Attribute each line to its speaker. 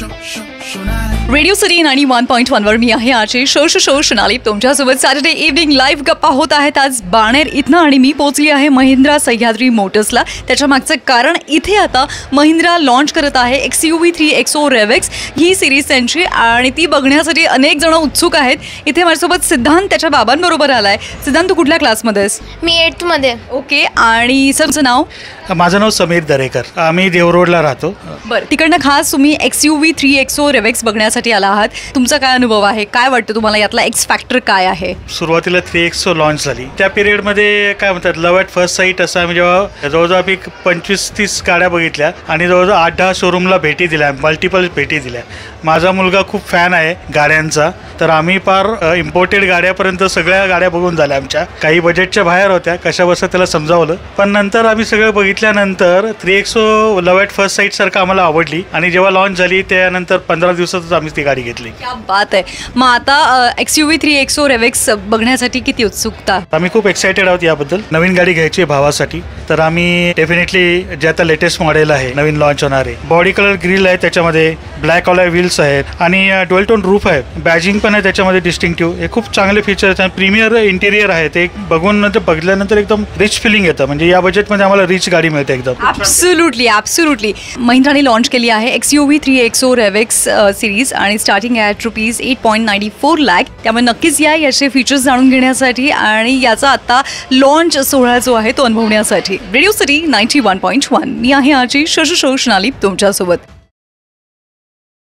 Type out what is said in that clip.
Speaker 1: Radio city 91.1 वर मी आहे आजची शो शोनाली तुमच्यासोबत सॅटर्डे इव्हनिंग लाईव्ह गप्पा होत आहेत आज बाणेर इथनं आणि मी पोहोचली आहे महिंद्रा सह्याद्री मोटर्सला. त्याच्या मागचं कारण इथे आता महिंद्रा लॉन्च करत आहे XUV 3XO रेव्हेक्स ही सिरीज त्यांची आणि ती बघण्यासाठी अनेक जण उत्सुक आहेत. इथे माझ्यासोबत सिद्धांत त्याच्या बाबांबरोबर आलाय. सिद्धांत तू कुठल्या क्लासमध्ये आहेस?
Speaker 2: मी 8th मध्ये.
Speaker 1: ओके. आणि सरचं नाव?
Speaker 3: माझं नाव समीर दरेकर. आम्ही देवरोडला राहतो.
Speaker 1: बरं, तिकडनं खास तुम्ही XUV 3XO रेव्हेक्स बघण्यासाठी आला आहात. तुमचा काय अनुभव आहे? काय वाटतं तुम्हाला यातला एक्स फॅक्टर काय आहे?
Speaker 3: सुरुवातीला 3XO लॉन्च झाली त्या पिरियडमध्ये काय म्हणतात लव्ह ॲट फर्स्ट साईट असं आम्ही जेव्हा जवळजवळ आम्ही 25-30 गाड्या बघितल्या आणि जवळजवळ 8-10 शोरूमला भेटी दिल्या, मल्टिपल भेटी दिल्या. माझा मुलगा खूप फॅन आहे गाड्यांचा, तर आम्ही फार इम्पोर्टेड गाड्यापर्यंत सगळ्या गाड्या बघून झाल्या आमच्या. काही बजेटच्या बाहेर होत्या, कशा बसं त्याला समजावलं. पण नंतर आम्ही सगळं बघितल्यानंतर 3XO love at first sight सारखं आम्हाला आवडली आणि जेव्हा लॉन्च झाली त्यानंतर 15 दिवसातच आम्ही ती गाडी घेतली.
Speaker 1: क्या बात आहे. मग आता XUV 3XO रेव्हेक्स बघण्यासाठी किती उत्सुकता?
Speaker 3: आम्ही खूप एक्सायटेड आहोत याबद्दल. नवीन गाडी घ्यायची आहे भावासाठी, तर आम्ही डेफिनेटली जे आता लेटेस्ट मॉडेल आहे नवीन लॉन्च होणार आहे, बॉडी कलर ग्रिल आहे, त्याच्यामध्ये ब्लॅक ऑलॉय व्हील्स आहेत आणि डुअल टोन रूफ आहे, बॅजिंग पण आहे त्याच्यामध्ये डिस्टिंक्टिव्ह. हे खूप चांगले फीचर्स आहेत. प्रीमियर इंटिरियर आहे, ते बघून नंतर बघल्यानंतर एकदम रिच फिलिंग येतं. म्हणजे या बजेटमध्ये आम्हाला रिच गाडी मिळते एकदम.
Speaker 1: ॲब्सोल्युटली. महिंद्राने लॉन्च केली आहे XUV 3XO रेव्हेक्स सिरीज आणि स्टार्टिंग ॲट ₹8.94 लाख. त्यामुळे नक्कीच या याचे फीचर्स जाणून घेण्यासाठी आणि याचा आता लॉन्च सोहळा जो आहे तो अनुभवण्यासाठी. रेडिओ सिटी 91.1 मी आहे आजची शोनाली तुमच्यासोबत.